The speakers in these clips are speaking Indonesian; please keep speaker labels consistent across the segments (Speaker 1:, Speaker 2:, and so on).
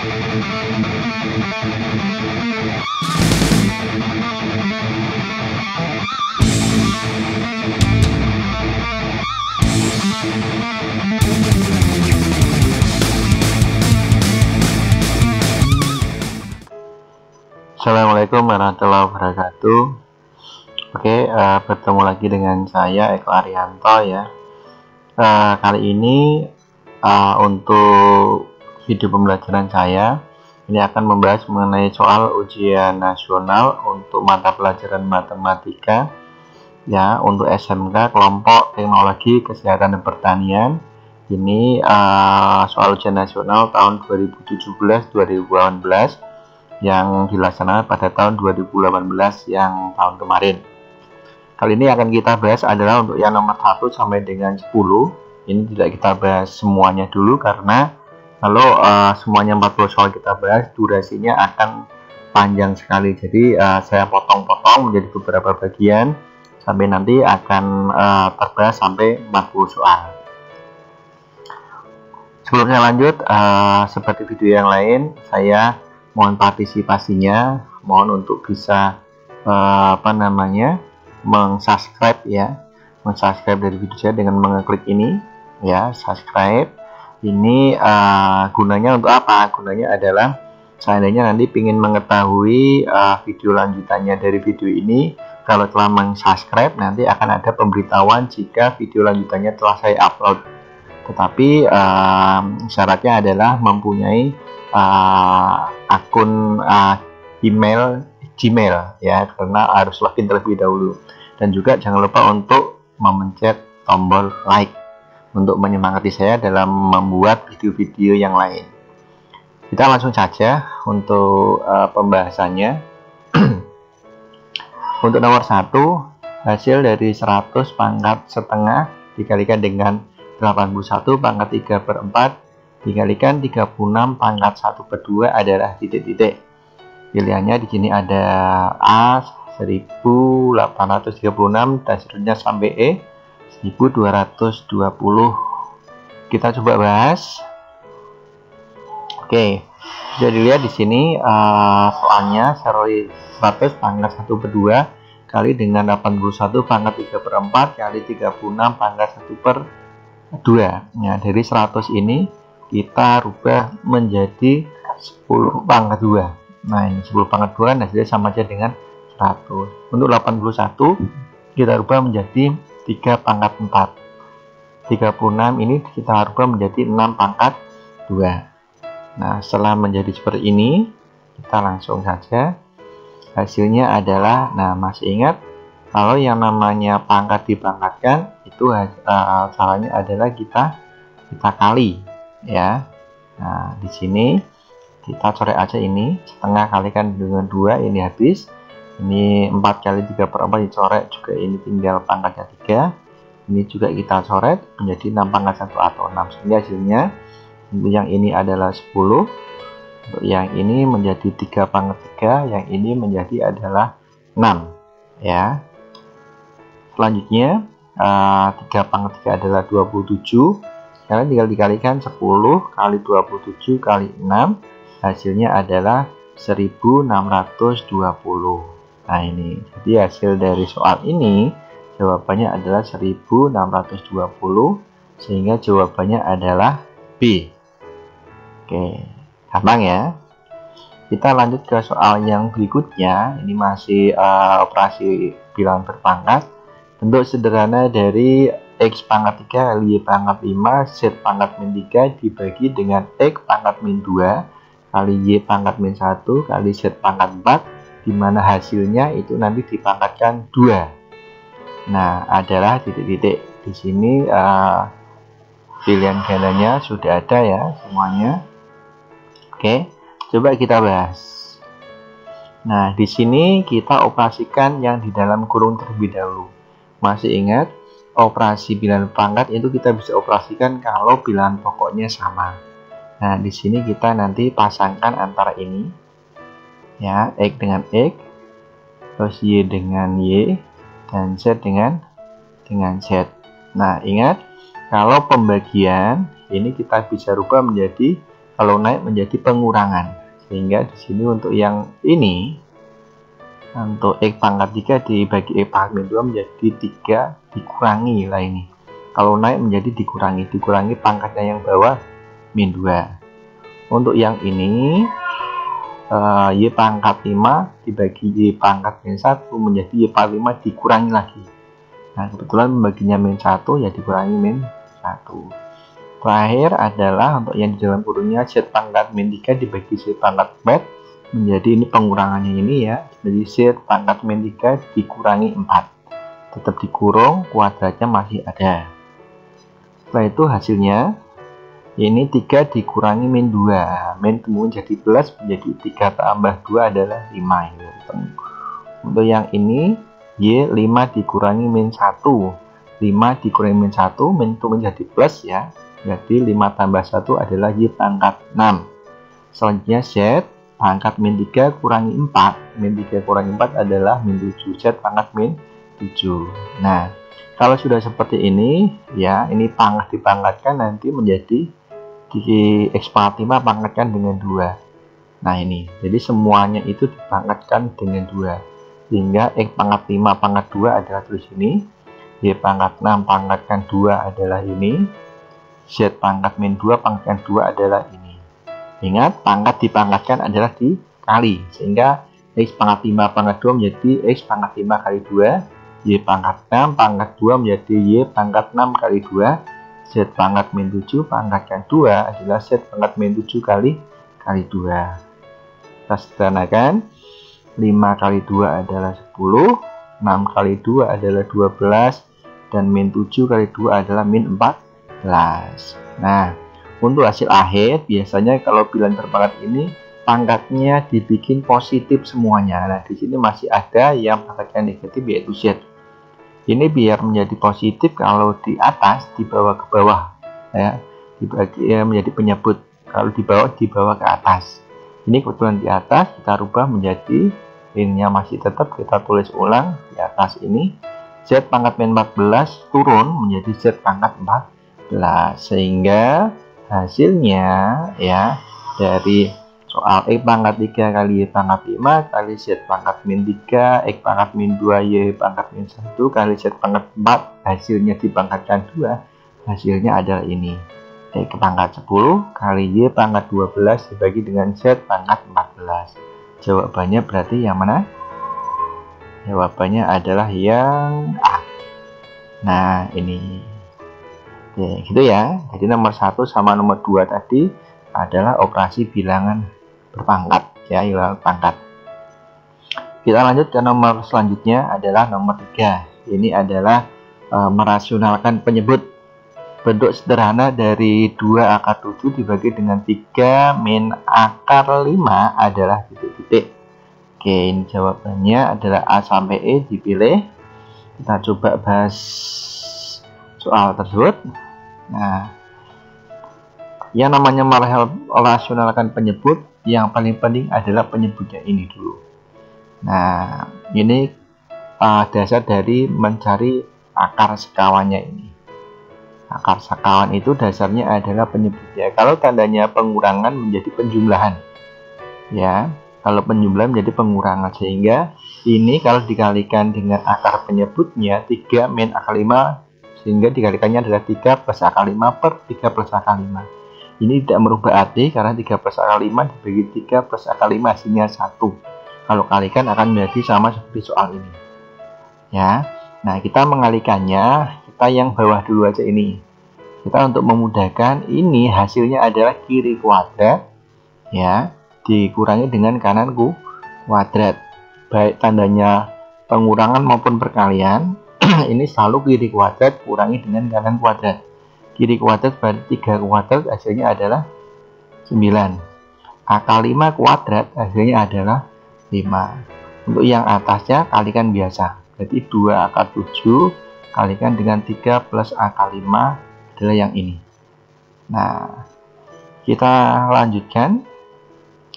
Speaker 1: Assalamualaikum warahmatullahi wabarakatuh. Oke, bertemu lagi dengan saya Eko Arianto ya. Kali ini untuk video pembelajaran saya ini akan membahas mengenai soal ujian nasional untuk mata pelajaran matematika ya, untuk SMK kelompok teknologi kesehatan dan pertanian. Ini soal ujian nasional tahun 2017-2018 yang dilaksanakan pada tahun 2018 yang tahun kemarin. Kali ini akan kita bahas adalah untuk yang nomor 1 sampai dengan 10. Ini tidak kita bahas semuanya dulu, karena kalau semuanya 40 soal kita bahas, durasinya akan panjang sekali. Jadi saya potong-potong menjadi beberapa bagian sampai nanti akan terbahas sampai 40 soal. Sebelum saya lanjut, seperti video yang lain, saya mohon partisipasinya, mohon untuk bisa meng-subscribe ya, meng-subscribe dari video saya dengan mengeklik ini ya, subscribe. Ini gunanya untuk apa? Gunanya adalah seandainya nanti ingin mengetahui video lanjutannya dari video ini, kalau telah meng-subscribe nanti akan ada pemberitahuan jika video lanjutannya telah saya upload. Tetapi syaratnya adalah mempunyai akun email Gmail ya, karena harus login terlebih dahulu. Dan juga jangan lupa untuk memencet tombol like untuk menyemangati saya dalam membuat video-video yang lain. Kita langsung saja untuk pembahasannya. Untuk nomor 1, hasil dari 100 pangkat setengah dikalikan dengan 81 pangkat 3/4 dikalikan 36 pangkat 1/2 adalah titik-titik. Pilihannya di sini ada A 1836 dan seterusnya sampai E 1220. Kita coba bahas. Oke, bisa dilihat di sini soalnya 100 pangkat 1/2 kali dengan 81 pangkat 3/4 kali 36 pangkat 1/2. Nah, dari 100 ini kita rubah menjadi 10 pangkat 2. Nah, ini 10 pangkat 2 kan hasilnya sama aja dengan 100. Untuk 81 kita rubah menjadi 3 pangkat 4. 36 ini kita rubah menjadi 6 pangkat 2. Nah, setelah menjadi seperti ini, kita langsung saja. Hasilnya adalah, nah masih ingat kalau yang namanya pangkat dipangkatkan itu caranya adalah kita kali ya. Nah, di sini kita coret aja ini, setengah kalikan dengan 2, ini habis. Ini 4 kali 3/4 dicoret juga, ini tinggal pangkatnya 3. Ini juga kita coret menjadi 6 pangkat 1 atau 6. Sehingga hasilnya untuk yang ini adalah 10. Untuk yang ini menjadi 3 pangkat 3, yang ini menjadi adalah 6 ya. Selanjutnya 3 pangkat 3 adalah 27. Sekarang tinggal dikalikan 10 kali 27 kali 6, hasilnya adalah 1620. Nah, ini jadi hasil dari soal ini, jawabannya adalah 1620, sehingga jawabannya adalah B. Oke, gampang ya. Kita lanjut ke soal yang berikutnya. Ini masih operasi bilangan berpangkat. Bentuk sederhana dari X pangkat 3 kali Y pangkat 5 Z pangkat min 3 dibagi dengan X pangkat min 2 kali Y pangkat min 1 kali Z pangkat 4, dimana hasilnya itu nanti dipangkatkan 2. Nah, adalah titik-titik. Di sini pilihan gandanya sudah ada ya semuanya. Oke, coba kita bahas. Nah, di sini kita operasikan yang di dalam kurung terlebih dahulu. Masih ingat, operasi bilangan pangkat itu kita bisa operasikan kalau bilangan pokoknya sama. Nah, di sini kita nanti pasangkan antara ini ya, X dengan X, terus Y dengan Y, dan Z dengan Z. Nah, ingat, kalau pembagian ini kita bisa rubah menjadi kalau naik menjadi pengurangan. Sehingga di sini untuk yang ini, untuk X pangkat 3 dibagi X pangkat min 2 menjadi 3 dikurangi lah ini. Kalau naik menjadi dikurangi pangkatnya yang bawah min 2. Untuk yang ini Y pangkat 5 dibagi Y pangkat min 1 menjadi Y pangkat 5 dikurangi lagi. Nah, kebetulan membaginya min 1 ya dikurangi min 1. Terakhir adalah untuk yang di dalam kurungnya Z pangkat min 3 dibagi Z pangkat 4 menjadi ini pengurangannya ini ya. Jadi Z pangkat min 3 dikurangi 4. Tetap dikurung, kuadratnya masih ada. Setelah itu hasilnya ini 3 dikurangi min 2. Min kemudian jadi plus menjadi 3 tambah 2 adalah 5 ini. Untuk yang ini Y 5 dikurangi min 1. 5 dikurangi min 1 min itu menjadi plus ya. Jadi 5 tambah 1 adalah Y pangkat 6. Selanjutnya Z pangkat min 3 kurangi 4. Min 3 kurangi 4 adalah min 7. Z pangkat min 7. Nah, kalau sudah seperti ini ya, ini pangkat dipangkatkan nanti menjadi di X pangkat 5 pangkatkan dengan 2. Nah ini, jadi semuanya itu dipangkatkan dengan 2. Sehingga X pangkat 5 pangkat 2 adalah tulis ini. Y pangkat 6 pangkatkan 2 adalah ini. Z pangkat min 2 pangkatkan 2 adalah ini. Ingat, pangkat dipangkatkan adalah dikali. Sehingga X pangkat 5 pangkat 2 menjadi X pangkat 5 kali 2. Y pangkat 6 pangkat 2 menjadi Y pangkat 6 kali 2. Z pangkat min 7 pangkatkan 2 adalah Z pangkat min 7 kali 2. Kita sederhanakan. 5 kali 2 adalah 10. 6 kali 2 adalah 12. Dan min 7 kali 2 adalah min 14. Nah, untuk hasil akhir biasanya kalau bilangan berpangkat ini pangkatnya dibikin positif semuanya. Nah, di sini masih ada yang pangkatnya negatif yaitu Z. Ini biar menjadi positif kalau di atas dibawa ke bawah ya, dibagi ya, menjadi penyebut. Kalau di bawah ke atas. Ini kebetulan di atas kita rubah menjadi ininya masih tetap kita tulis ulang di atas ini Z pangkat min 14 turun menjadi Z pangkat 14 sehingga hasilnya ya dari soal X pangkat 3 kali Y pangkat 5 kali Z pangkat min 3 X pangkat min 2 Y pangkat min 1 kali Z pangkat 4 hasilnya dipangkatkan 2 hasilnya adalah ini X pangkat 10 kali Y pangkat 12 dibagi dengan Z pangkat 14. Jawabannya berarti yang mana? Jawabannya adalah yang A. Nah ini oke gitu ya. Jadi nomor 1 sama nomor 2 tadi adalah operasi bilangan berpangkat ya, bilangan pangkat. Kita lanjut ke nomor selanjutnya adalah nomor 3. Ini adalah merasionalkan penyebut. Bentuk sederhana dari 2 akar 7 dibagi dengan 3 min akar 5 adalah titik-titik. Oke, ini jawabannya adalah A sampai E dipilih. Kita coba bahas soal tersebut. Nah, yang namanya merasionalkan penyebut, yang paling penting adalah penyebutnya ini dulu. Nah, ini dasar dari mencari akar sekawannya ini. Akar sekawan itu dasarnya adalah penyebutnya. Kalau tandanya pengurangan menjadi penjumlahan. Ya, kalau penjumlahan menjadi pengurangan. Sehingga ini kalau dikalikan dengan akar penyebutnya 3 min akar 5, sehingga dikalikannya adalah 3 plus akar 5 per 3 plus akar 5. Ini tidak merubah arti karena 3 plus akar 5 dibagi 3 plus akar 5 hasilnya 1. Kalau kalikan akan menjadi sama seperti soal ini. Ya. Nah, kita mengalikannya, kita yang bawah dulu aja ini. Kita untuk memudahkan ini hasilnya adalah kiri kuadrat ya, dikurangi dengan kanan kuadrat. Baik tandanya pengurangan maupun perkalian, ini selalu kiri kuadrat kurangi dengan kanan kuadrat. Kiri kuadrat berarti 3 kuadrat hasilnya adalah 9. Akar 5 kuadrat hasilnya adalah 5. Untuk yang atasnya kalikan biasa. Jadi 2 akar 7 kalikan dengan 3 plus akar 5 adalah yang ini. Nah, kita lanjutkan.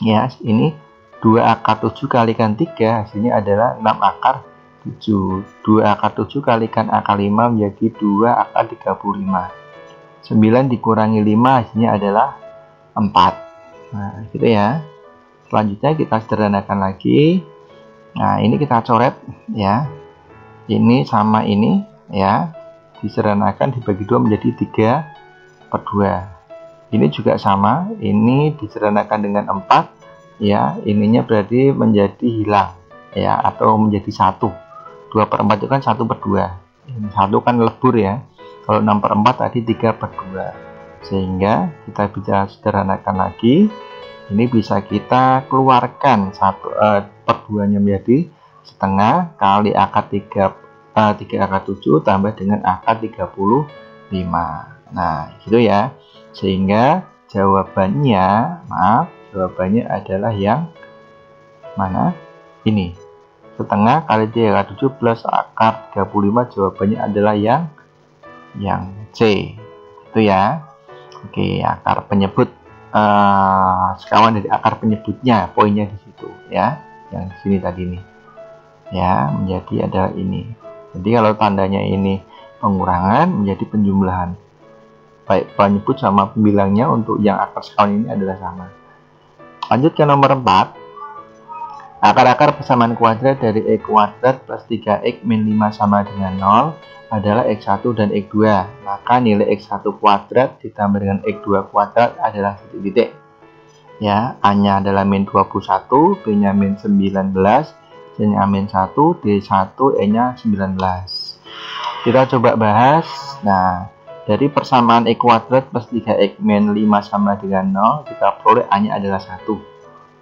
Speaker 1: Ya, ini 2 akar 7 kalikan 3 hasilnya adalah 6 akar 7. 2 akar 7 kalikan akar 5 menjadi 2 akar 35. 9 dikurangi 5 hasilnya adalah 4. Nah, gitu ya. Selanjutnya kita sederhanakan lagi. Nah, ini kita coret ya. Ini sama ini ya. Disederhanakan dibagi 2 menjadi 3/2. Ini juga sama, ini disederhanakan dengan 4 ya. Ininya berarti menjadi hilang ya, atau menjadi 1. 2/4 itu kan 1/2. Ini 1 kan lebur ya. Kalau 6/4 tadi 3/2. Sehingga kita bisa sederhanakan lagi. Ini bisa kita keluarkan 1/2-nya menjadi setengah kali akar 3/7 tambah dengan akar 35. Nah, gitu ya. Sehingga jawabannya adalah yang mana? Ini. Setengah kali 3/7 plus akar 35, jawabannya adalah yang C. Itu ya. Oke, akar penyebut sekawan dari akar penyebutnya, poinnya di situ ya. Yang di sini tadi nih. Ya, menjadi adalah ini. Jadi kalau tandanya ini pengurangan menjadi penjumlahan. Baik penyebut sama pembilangnya untuk yang akar sekawan ini adalah sama. Lanjut ke nomor 4. Akar-akar persamaan kuadrat dari X kuadrat plus 3X min 5 sama dengan 0 adalah X1 dan X2. Maka nilai X1 kuadrat ditambah dengan X2 kuadrat adalah titik-titik. Ya, A-nya adalah min 21, B-nya min 19, C-nya min 1, D1, E-nya 19. Kita coba bahas. Nah, dari persamaan X kuadrat plus 3X min 5 sama dengan 0, kita peroleh A-nya adalah 1.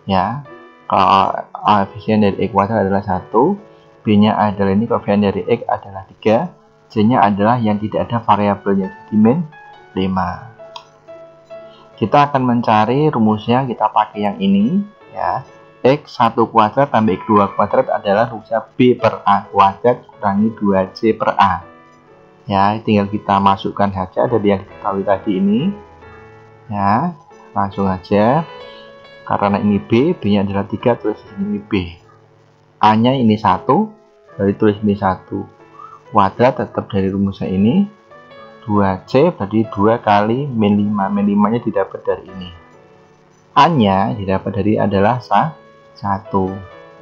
Speaker 1: Ya, kalau koefisien dari X kuadrat adalah 1, B-nya adalah ini, koefisien dari X adalah 3, C-nya adalah yang tidak ada variabelnya, jadi min 5. Kita akan mencari rumusnya, kita pakai yang ini ya. X1 kuadrat tambah X2 kuadrat adalah rumusnya B per A kuadrat kurangi 2C per A. Ya, tinggal kita masukkan saja dari yang diketahui tadi ini. Ya, langsung aja. Karena ini B, B-nya adalah 3, tulis ini B. A-nya ini 1, dari tulis ini 1. Kuadrat tetap dari rumusnya ini. 2C berarti 2 kali min 5. Min 5-nya didapat dari ini. A-nya didapat dari adalah 1.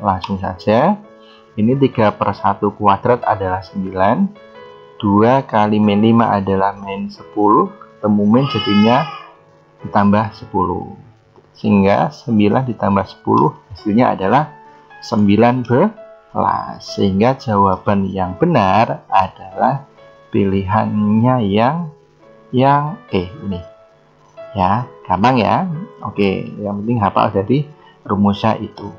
Speaker 1: Langsung saja. Ini 3/1 kuadrat adalah 9. 2 kali min 5 adalah min 10. Ketemu min jadinya ditambah 10. Sehingga 9 ditambah 10 hasilnya adalah 19. Sehingga jawaban yang benar adalah pilihannya yang E ini. Ya, gampang ya. Oke, yang penting hafal jadi rumusnya itu.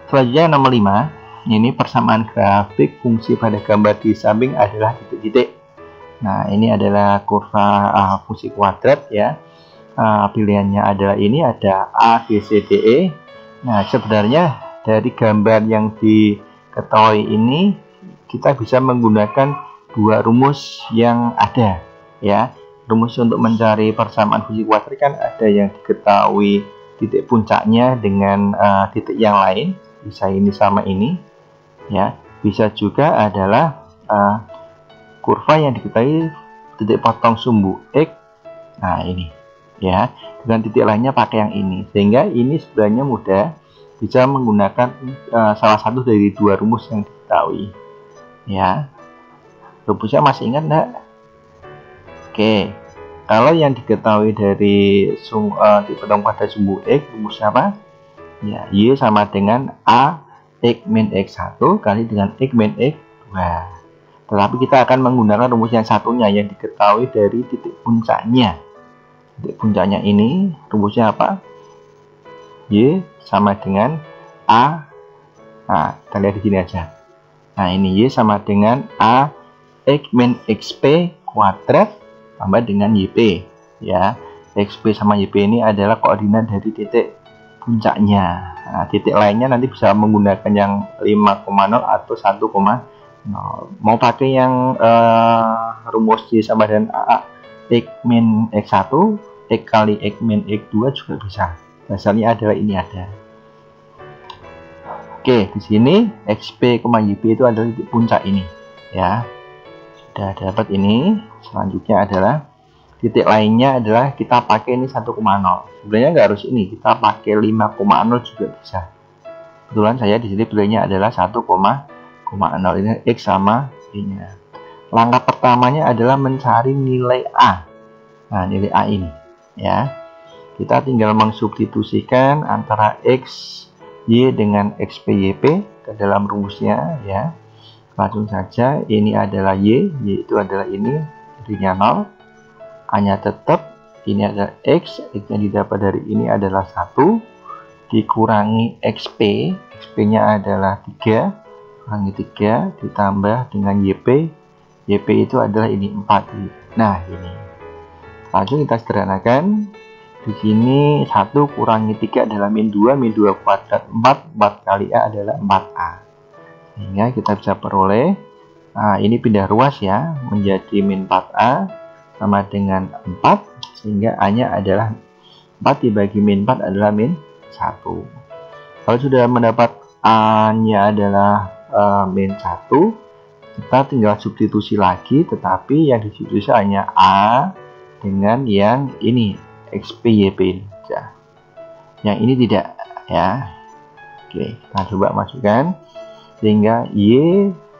Speaker 1: Selanjutnya nomor 5. Ini persamaan grafik fungsi pada gambar di samping adalah titik-titik. Nah, ini adalah kurva fungsi kuadrat ya. Pilihannya adalah ini, ada A, B, C, D, E. Nah, sebenarnya dari gambar yang diketahui ini kita bisa menggunakan 2 rumus yang ada ya. Rumus untuk mencari persamaan fungsi kuadrat kan ada yang diketahui titik puncaknya dengan titik yang lain, bisa ini sama ini ya. Bisa juga adalah kurva yang diketahui titik potong sumbu X. Nah, ini ya, dengan titik lainnya pakai yang ini, sehingga ini sebenarnya mudah, bisa menggunakan salah satu dari 2 rumus yang diketahui ya. Rumusnya masih ingat enggak? Oke, kalau yang diketahui dari titik potong pada sumbu X, rumusnya apa? Ya, Y sama dengan A X min X1 kali dengan X min X2. Tetapi kita akan menggunakan rumus yang satunya yang diketahui dari titik puncaknya. Titik puncaknya ini rumusnya apa? Y sama dengan A. Nah, kita lihat di sini aja. Nah, ini Y sama dengan A X min XP kuadrat tambah dengan YP ya. XP sama YP ini adalah koordinat dari titik puncaknya. Nah, titik lainnya nanti bisa menggunakan yang 5,0 atau 1,0. Mau pakai yang rumus Y sama dengan A X min X1, X kali X min X2 juga bisa. Dasarnya adalah ini ada. Oke, di sini XP, YP itu adalah titik puncak ini ya. Sudah dapat ini. Selanjutnya adalah titik lainnya adalah kita pakai ini 1,0. Sebenarnya nggak harus ini, kita pakai 5,0 juga bisa. Kebetulan saya di sini pilihnya adalah 1,0. Ini X sama Y-nya. Langkah pertamanya adalah mencari nilai A. Nah, nilai A ini ya. Kita tinggal mengsubstitusikan antara X Y dengan XPYP ke dalam rumusnya ya. Langsung saja, ini adalah Y itu adalah ini, jadinya 0. A-nya tetap, ini adalah X yang didapat dari ini adalah 1, dikurangi XP, XP-nya adalah 3, kurangi 3, ditambah dengan YP, YP itu adalah ini 4. Nah, ini. Langsung kita sederhanakan. Di sini 1 kurangi 3 adalah min 2 kuadrat 4 kali A adalah 4A. Sehingga kita bisa peroleh, ini pindah ruas ya, menjadi min 4A. Sama dengan 4, sehingga A-nya adalah 4 dibagi min 4 adalah min 1. Kalau sudah mendapat A-nya adalah min 1, kita tinggal substitusi lagi, tetapi yang disubstitusi hanya A dengan yang ini, XPYP ini saja. Yang ini tidak ya. Oke, kita coba masukkan, sehingga Y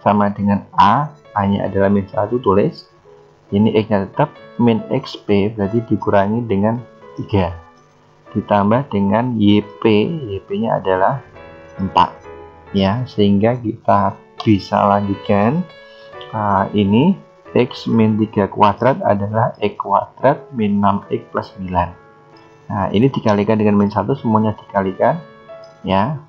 Speaker 1: sama dengan A-nya adalah min 1, tulis. Ini X-nya tetap, min XP berarti dikurangi dengan 3. Ditambah dengan YP, YP-nya adalah 4. Ya, sehingga kita bisa lanjutkan. Ini X min 3 kuadrat adalah X kuadrat min 6X plus 9. Nah, ini dikalikan dengan min 1, semuanya dikalikan. Ya.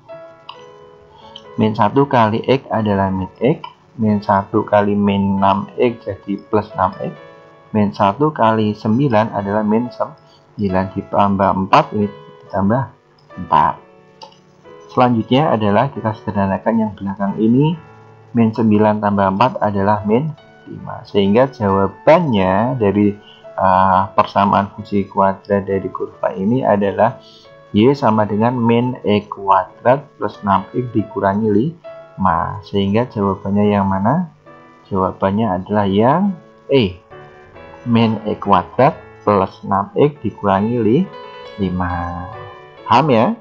Speaker 1: Min 1 kali X adalah min X. Min 1 kali min 6X jadi plus 6X. Min 1 kali 9 adalah min 9 ditambah 4, ini ditambah 4. Selanjutnya adalah kita sederhanakan yang belakang ini. Min 9 tambah 4 adalah min 5. Sehingga jawabannya dari persamaan fungsi kuadrat dari kurva ini adalah Y sama dengan min X kuadrat plus 6X dikurangi 5. Sehingga jawabannya yang mana? Jawabannya adalah yang E, min X kuadrat plus 6X dikurangi 5. Paham ya?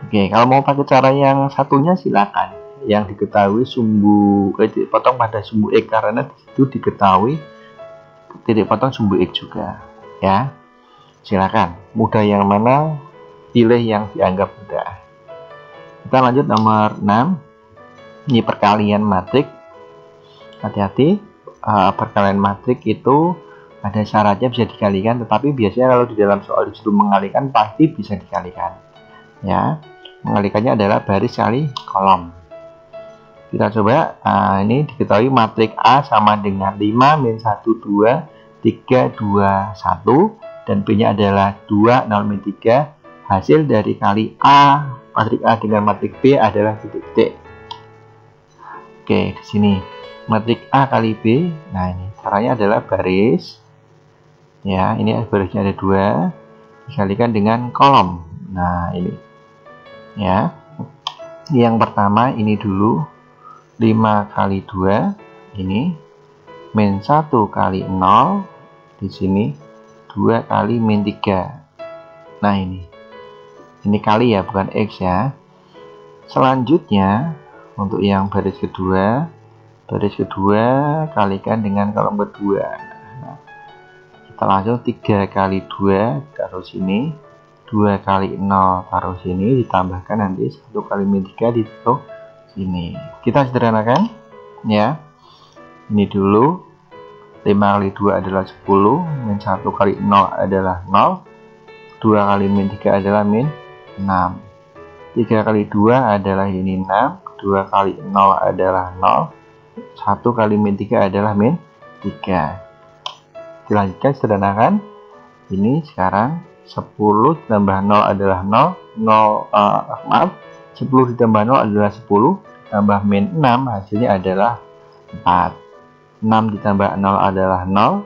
Speaker 1: Oke, kalau mau pakai cara yang satunya silakan. Yang diketahui sumbu titik potong pada sumbu X, karena itu diketahui titik potong sumbu X juga ya. Silakan, mudah yang mana pilih yang dianggap mudah. Kita lanjut nomor 6. Ini perkalian matrik. Hati-hati, perkalian matrik itu ada syaratnya bisa dikalikan, tetapi biasanya kalau di dalam soal disuruh mengalikan pasti bisa dikalikan ya. Mengalikannya adalah baris kali kolom. Kita coba, ini diketahui matrik A sama dengan 5 min 1 2 3 2 1 dan B nya adalah 2 0 min 3. Hasil dari kali A, matrik A dengan matrik B adalah titik-titik. Oke, di sini matrik A kali B. Nah, ini caranya adalah baris ya, ini barisnya ada 2 dikalikan dengan kolom. Nah, ini ya. Yang pertama ini dulu, 5 kali 2 ini min 1 kali 0, di sini 2 kali min 3. Nah, ini kali ya, bukan X ya. Selanjutnya untuk yang baris kedua kalikan dengan kolom kedua. Nah, kita langsung 3 kali 2 taruh sini, 2 kali 0 taruh sini, ditambahkan nanti 1 kali min 3 ditaruh sini. Kita sederhanakan ya. Ini dulu, 5 kali 2 adalah 10, min 1 kali 0 adalah 0, 2 kali min 3 adalah min 6, 3 kali 2 adalah ini 6, 2 kali 0 adalah 0, 1 kali min 3 adalah min 3. Dilanjutkan sederhanakan. Ini sekarang 10 ditambah 0 adalah 10 ditambah 0 adalah 10, tambah min 6 hasilnya adalah 4. 6 ditambah 0 adalah 0.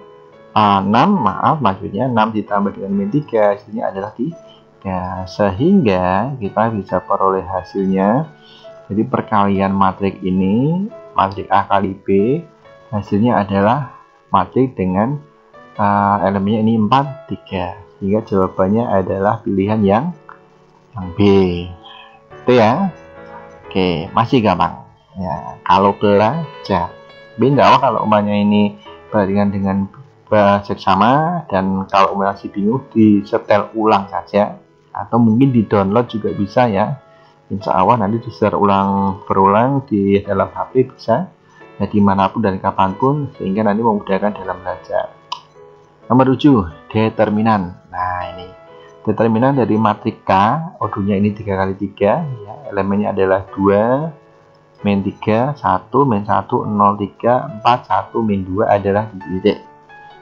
Speaker 1: 6 maksudnya 6 ditambah dengan min 3 hasilnya adalah 3. Sehingga kita bisa peroleh hasilnya. Jadi perkalian matrik ini, matrik A kali B, hasilnya adalah matrik dengan elemennya ini 4, 3, sehingga jawabannya adalah pilihan yang B. Itu ya. Oke, masih gampang ya kalau belajar. Beda kalau umpamanya ini perbandingan dengan seksama, dan kalau masih bingung disetel ulang saja, atau mungkin di download juga bisa ya. Insya Allah nanti disetel berulang di dalam HP bisa ya, dimanapun dan kapanpun, sehingga nanti memudahkan dalam belajar. Nomor 7, determinan. Nah, ini determinan dari matrik K, odunya ini 3x3 ya, elemennya adalah 2, min 3, 1, min 1, 0, 3, 4, 1, min 2 adalah di titik.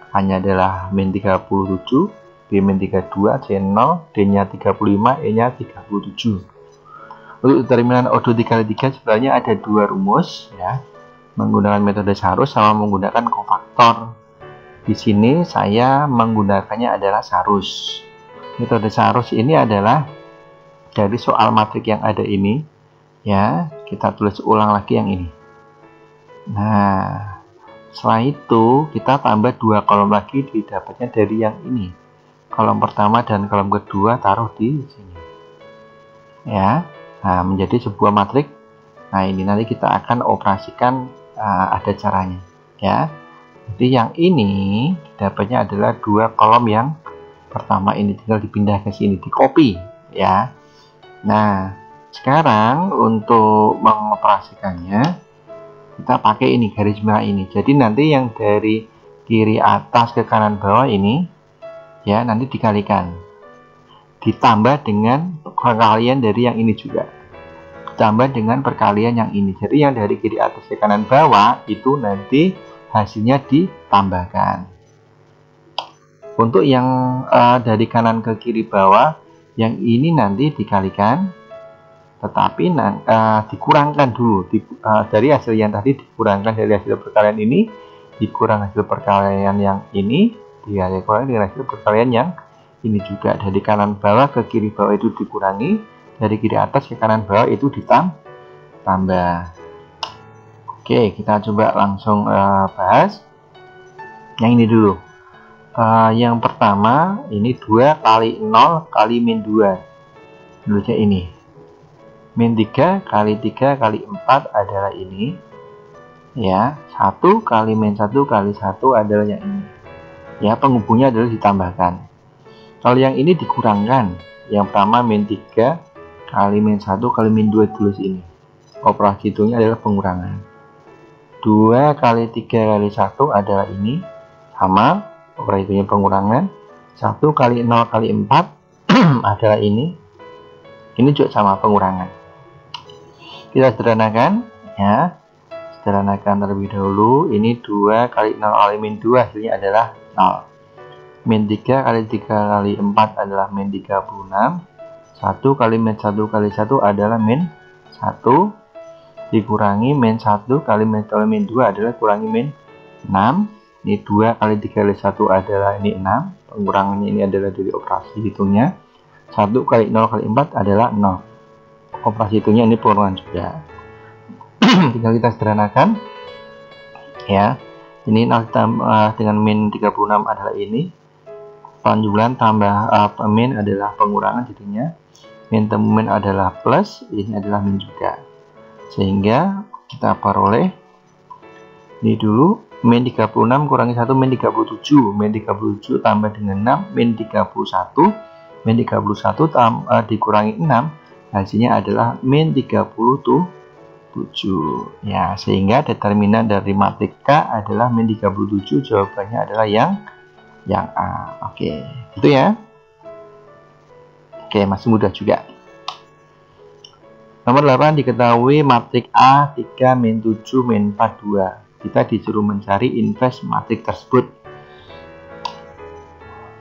Speaker 1: Hanya adalah min 37, B min 32, C 0, D nya 35, E nya 37. Untuk determinan O2 3x3 sebenarnya ada dua rumus ya, menggunakan metode Sarus sama menggunakan kofaktor. Di sini saya menggunakannya adalah Sarus. Metode Sarus ini adalah dari soal matrik yang ada ini ya, kita tulis ulang lagi yang ini. Nah, setelah itu kita tambah 2 kolom lagi, didapatnya dari yang ini. Kolom pertama dan kolom kedua taruh di sini ya. Nah, menjadi sebuah matrik. Nah, ini nanti kita akan operasikan, ada caranya ya. Jadi yang ini dapatnya adalah 2 kolom yang pertama ini, tinggal dipindah ke sini, di copy ya. Nah, sekarang untuk mengoperasikannya kita pakai ini garis merah ini. Jadi nanti yang dari kiri atas ke kanan bawah ini ya, nanti dikalikan, ditambah dengan perkalian dari yang ini juga, ditambah dengan perkalian yang ini. Jadi yang dari kiri atas ke kanan bawah itu nanti hasilnya ditambahkan. Untuk yang dari kanan ke kiri bawah, yang ini nanti dikalikan, tetapi dikurangkan dulu dari hasil yang tadi, dikurangkan dari hasil perkalian ini, dikurang hasil perkalian yang ini, dikurang dengan hasil perkalian yang ini juga. Dari kanan bawah ke kiri bawah itu dikurangi, dari kiri atas ke kanan bawah itu ditambah. Oke, kita coba langsung bahas yang ini dulu. Yang pertama ini 2 kali 0 kali min 2, menurutnya ini. Min 3 kali 3 kali 4 adalah ini ya. 1 kali min 1 kali 1 adalah yang ini ya, penghubungnya adalah ditambahkan. Kalau yang ini dikurangkan, yang pertama min 3 kali min 1 kali min 2 tulis ini, operasi hitungnya adalah pengurangan. 2 kali 3 kali 1 adalah ini, sama, operasi hitungnya pengurangan. 1 kali 0 kali 4 adalah ini juga sama, pengurangan. Kita sederhanakan ya, sederhanakan terlebih dahulu. Ini 2 kali 0 kali min 2 hasilnya adalah 0. Min 3 kali 3 kali 4 adalah min 36. 1 kali min 1 kali 1 adalah min 1, dikurangi min 1 kali min 1 kali min 2 adalah kurangi min 6. Ini 2 kali 3 kali 1 adalah ini 6, pengurangannya ini adalah dari operasi hitungnya. 1 kali 0 kali 4 adalah 0, operasi hitungnya ini pengurangan juga. Tinggal kita sederhanakan ya. Ini 0 dengan min 36 adalah ini, penjualan tambah min adalah pengurangan, jadinya min temu min adalah plus, ini adalah min juga, sehingga kita peroleh ini dulu min 36 kurangi 1 min 37, min 37 tambah dengan 6 min 31, min 31 dikurangi 6 hasilnya adalah min 37 ya, sehingga determinan dari matrik K adalah min 37, jawabannya adalah yang A. Oke, itu ya. Oke, masih mudah juga. Nomor 8, diketahui matrik A 3 min 7 min 4 2. Kita disuruh mencari inverse matrik tersebut.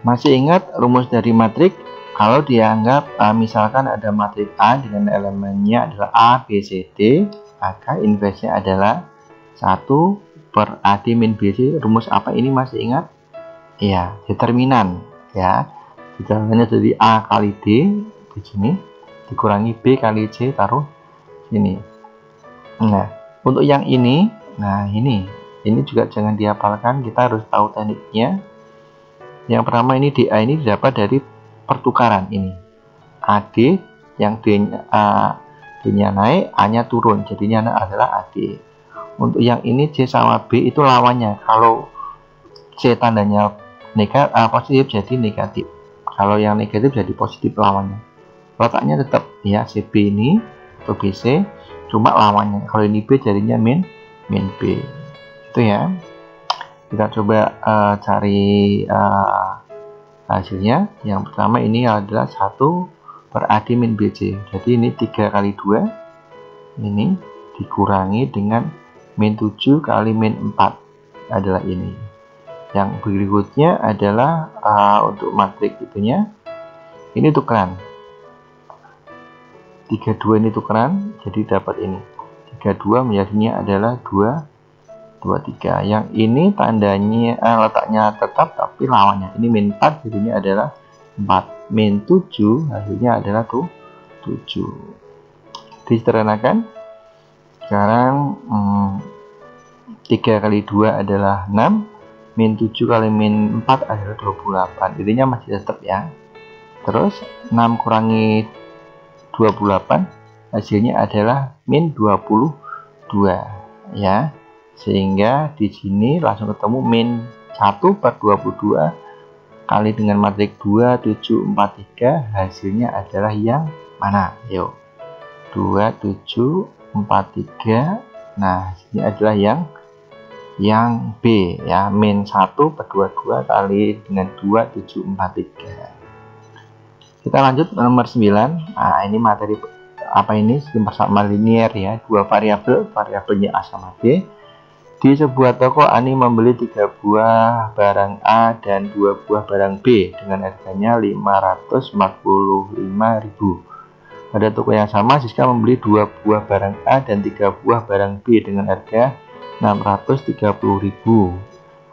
Speaker 1: Masih ingat rumus dari matrik? Kalau dianggap misalkan ada matrik A dengan elemennya adalah A, B, C, D, maka inverse-nya adalah 1 per AD min BC. Rumus apa ini masih ingat? Ya, determinan ya. Determinannya dari A kali D di sini, dikurangi B kali C taruh sini. Nah, untuk yang ini, nah ini juga jangan dihafalkan, kita harus tahu tekniknya. Yang pertama ini DA ini didapat dari pertukaran ini. AD yang D-nya naik, A-nya turun, jadinya adalah AD. Untuk yang ini C sama B itu lawannya. Kalau C tandanya negatif, positif jadi negatif. Kalau yang negatif jadi positif lawannya. Letaknya tetap ya CB ini atau BC, cuma lawannya. Kalau ini B jadinya min B. Itu ya. Kita coba cari hasilnya. Yang pertama ini adalah 1/AD min BC. Jadi ini 3 kali 2 ini dikurangi dengan min 7 kali min 4 adalah ini. Yang berikutnya adalah untuk matriks itunya ini tukeran. 32 ini tukeran, jadi dapat ini 32 menjadinya adalah 23. Yang ini tandanya letaknya tetap tapi lawannya ini min 4 jadinya adalah 4. Min 7 hasilnya adalah 7. Disederhanakan. Sekarang 3 kali 2 adalah 6, min 7 kali min 4 adalah 28. Intinya masih tetap ya. Terus 6 kurangi 28 hasilnya adalah min 22 ya. Sehingga di sini langsung ketemu min 1/22 kali dengan matriks 2, 7, 4, 3 hasilnya adalah yang mana? Yuk 2, 7, 4, 3. Nah ini adalah yang B ya, min 1/22 kali dengan 2, 7, 4, 3. Kita lanjut nomor 9. Nah ini materi apa ini? Sistem persamaan linear ya, dua variabelnya A sama B. Di sebuah toko Ani membeli 3 buah barang A dan 2 buah barang B dengan harganya 545.000. Pada toko yang sama, Siska membeli 2 buah barang A dan 3 buah barang B dengan harga 630.000.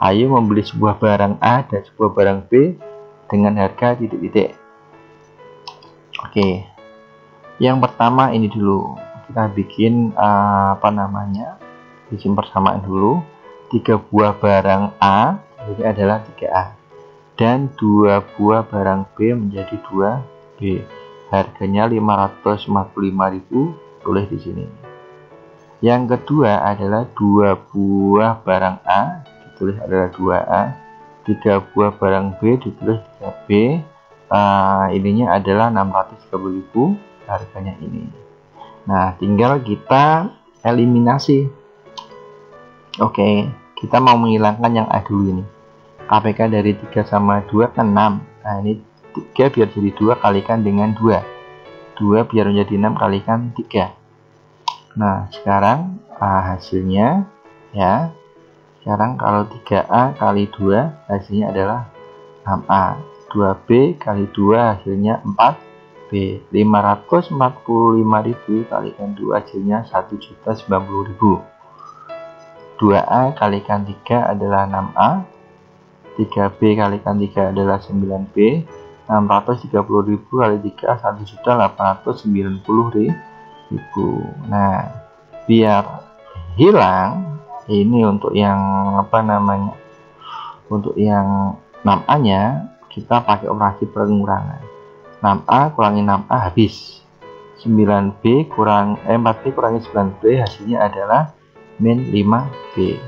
Speaker 1: Ayu membeli sebuah barang A dan sebuah barang B dengan harga titik-titik. Oke. Yang pertama ini dulu. Kita bikin bikin persamaan dulu. 3 buah barang A ini adalah 3A dan 2 buah barang B menjadi 2B. Harganya 545.000, tulis di sini. Yang kedua adalah 2 buah barang A, ditulis adalah 2A. 3 buah barang B ditulis 3B. Ininya adalah 630.000, harganya ini. Nah, tinggal kita eliminasi. Oke, kita mau menghilangkan yang A dulu ini. KPK dari 3 sama 2 kan 6. Nah, ini 3 biar jadi 2 kalikan dengan 2. 2 biar menjadi 6 kalikan 3. Nah, sekarang hasilnya ya. Sekarang kalau 3A kali 2 hasilnya adalah 6A. 2B kali 2 hasilnya 4B. 545.000 kalikan 2 hasilnya 1.090.000. 2A kalikan 3 adalah 6A. 3B kalikan 3 adalah 9B. 630.000 kali 3 1.890.000. Nah, biar hilang ini untuk yang untuk yang 6A nya kita pakai operasi pengurangan. 6A kurangi 6A habis. 9B kurang 4B kurangi 9B hasilnya adalah min 5B.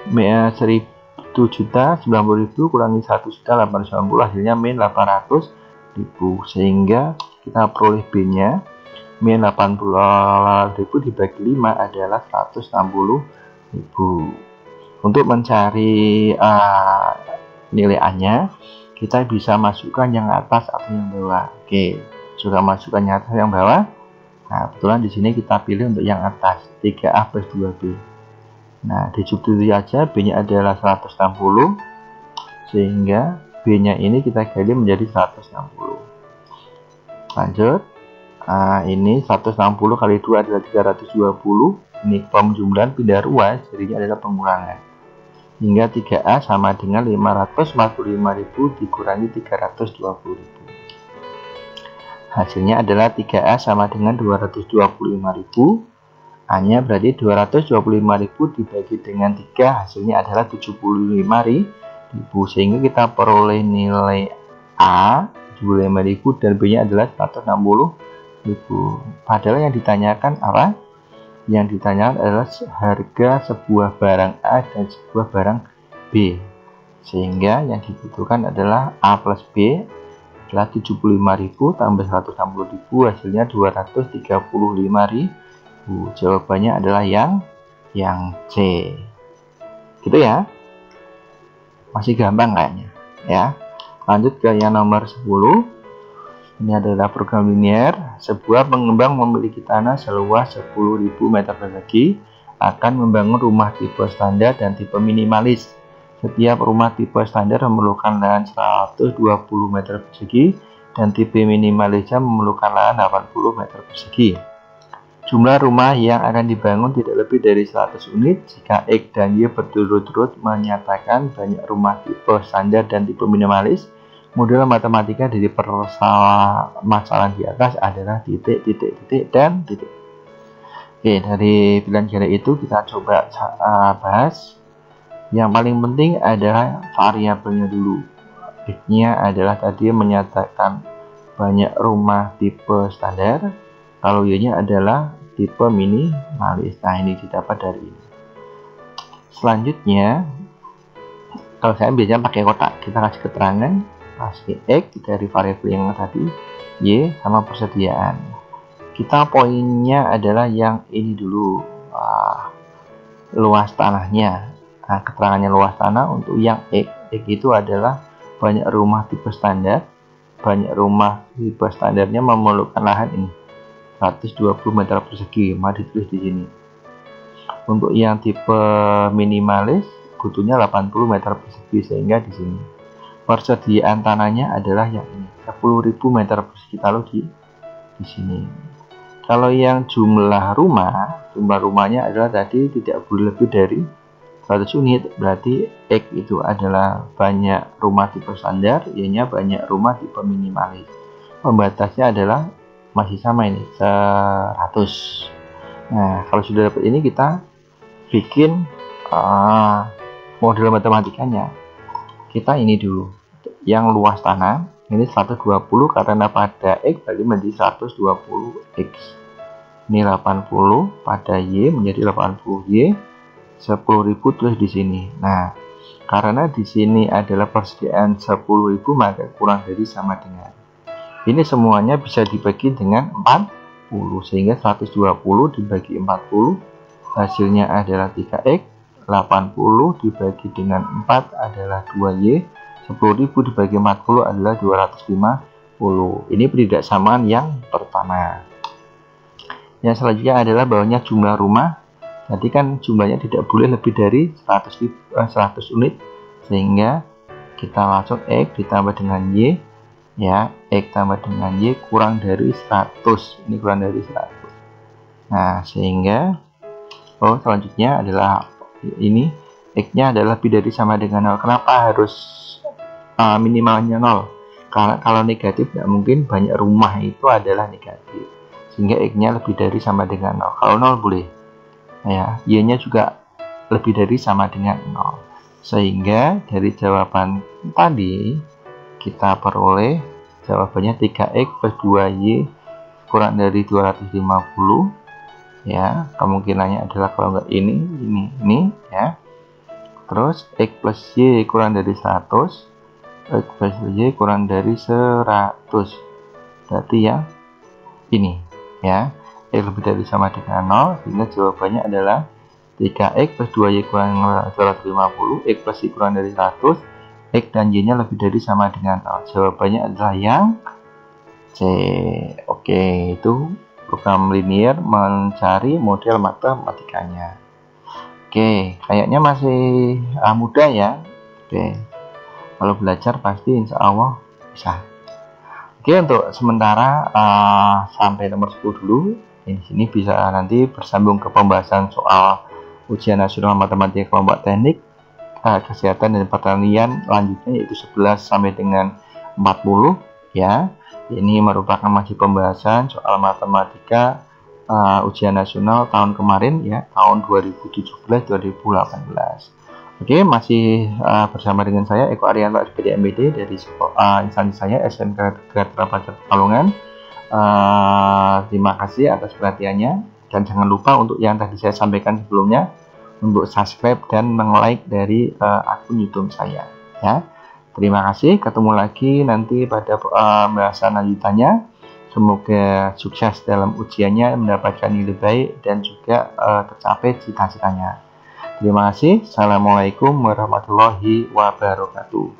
Speaker 1: 1.090.000 kurangi 1.890 hasilnya min 800.000, sehingga kita peroleh B nya min 80.000 dibagi 5 adalah 160.000. Untuk mencari nilai A nya kita bisa masukkan yang atas atau yang bawah. Oke, sudah masukkan yang atas yang bawah. Nah, kebetulan di sini kita pilih untuk yang atas 3A plus 2B. Nah, disubstitusi aja, B-nya adalah 160, sehingga B-nya ini kita gali menjadi 160. Lanjut, ini 160 kali 2 adalah 320. Ini pemjumlahan pindah ruas, jadinya adalah pengurangan. Hingga 3A sama dengan 545.000 dikurangi 320.000. Hasilnya adalah 3A sama dengan 225.000. A-nya berarti 225.000 dibagi dengan 3 hasilnya adalah 75.000. sehingga kita peroleh nilai A 75.000 dan B nya adalah 160.000. Padahal yang ditanyakan apa? Yang ditanyakan adalah harga sebuah barang A dan sebuah barang B, sehingga yang dibutuhkan adalah A plus B adalah 75.000 tambah 160.000, hasilnya 235.000. Jawabannya adalah yang C. Gitu ya, masih gampang kayaknya ya. Lanjut ke yang nomor 10. Ini adalah program linear. Sebuah pengembang memiliki tanah seluas 10.000 meter persegi, akan membangun rumah tipe standar dan tipe minimalis. Setiap rumah tipe standar memerlukan lahan 120 meter persegi dan tipe minimalisnya memerlukan lahan 80 meter persegi. Jumlah rumah yang akan dibangun tidak lebih dari 100 unit jika X dan Y berturut-turut menyatakan banyak rumah tipe standar dan tipe minimalis. Model matematika dari permasalahan di atas adalah titik, titik, titik, dan titik. Oke, dari pilihan ganda itu kita coba bahas. Yang paling penting adalah variabelnya dulu. X-nya adalah tadi menyatakan banyak rumah tipe standar, kalau Y-nya adalah tipe minimalis. Nah, ini didapat dari ini. Selanjutnya, kalau saya biasanya pakai kotak, kita kasih keterangan pasti X dari variabel yang tadi, Y sama persediaan. Kita poinnya adalah yang ini dulu, luas tanahnya. Nah, keterangannya luas tanah untuk yang X itu adalah banyak rumah tipe standar. Banyak rumah tipe standarnya memerlukan lahan ini 120 meter persegi, maka ditulis di sini. Untuk yang tipe minimalis butuhnya 80 meter persegi, sehingga di sini persediaan tanahnya adalah yang ini 10.000 meter persegi, taruh di sini. Kalau yang jumlah rumahnya adalah tadi tidak boleh lebih dari 100 unit, berarti X itu adalah banyak rumah tipe standar, Y-nya banyak rumah tipe minimalis. Pembatasnya adalah masih sama ini 100. Nah, kalau sudah dapat ini kita bikin model matematikanya. Kita ini dulu yang luas tanah ini 120 karena pada X tadi menjadi 120 X. Ini 80 pada Y menjadi 80 Y. 10.000 tulis di sini. Nah, karena di sini adalah persediaan 10.000 maka kurang dari sama dengan. Ini semuanya bisa dibagi dengan 40, sehingga 120 dibagi 40 hasilnya adalah 3X. 80 dibagi dengan 4 adalah 2Y. 10.000 dibagi 40 adalah 250. Ini ketidaksamaan yang pertama. Yang selanjutnya adalah bawahnya jumlah rumah. Tadi kan jumlahnya tidak boleh lebih dari 100 unit, sehingga kita langsung X ditambah dengan Y ya, X tambah dengan Y kurang dari 100. Ini kurang dari 100. Nah, sehingga selanjutnya adalah ini X-nya adalah lebih dari sama dengan 0. Kenapa harus minimalnya 0? Karena kalau negatif tidak mungkin banyak rumah itu adalah negatif, sehingga X-nya lebih dari sama dengan 0. Kalau 0 boleh ya, Y-nya juga lebih dari sama dengan 0. Sehingga dari jawaban tadi kita peroleh jawabannya 3X plus 2Y kurang dari 250 ya. Kemungkinannya adalah kalau enggak ini ya. Terus X plus Y kurang dari 100, X plus Y kurang dari 100, berarti ya ini ya, X lebih dari sama dengan 0, sehingga jawabannya adalah 3X plus 2Y kurang 250, X plus Y kurang dari 100, X dan Y nya lebih dari sama dengan 0. Jawabannya adalah yang C. Oke, itu program linear mencari model matematikanya. Oke, kayaknya masih mudah ya. Oke, kalau belajar pasti insya Allah bisa. Oke, untuk sementara sampai nomor 10 dulu. Di sini bisa nanti bersambung ke pembahasan soal ujian nasional matematika kelompok teknik, kesehatan dan pertanian lanjutnya, yaitu 11 sampai dengan 40 ya. Ini merupakan masih pembahasan soal matematika ujian nasional tahun kemarin ya, tahun 2017-2018. Oke, masih bersama dengan saya Eko Arianto SPD MBD dari instansi saya SMK Gatra Pelajar Pekalongan. Terima kasih atas perhatiannya, dan jangan lupa untuk yang tadi saya sampaikan sebelumnya untuk subscribe dan like dari akun YouTube saya ya. Terima kasih, ketemu lagi nanti pada pembahasan lanjutannya. Semoga sukses dalam ujiannya, mendapatkan nilai baik dan juga tercapai cita-citanya. Terima kasih. Assalamualaikum warahmatullahi wabarakatuh.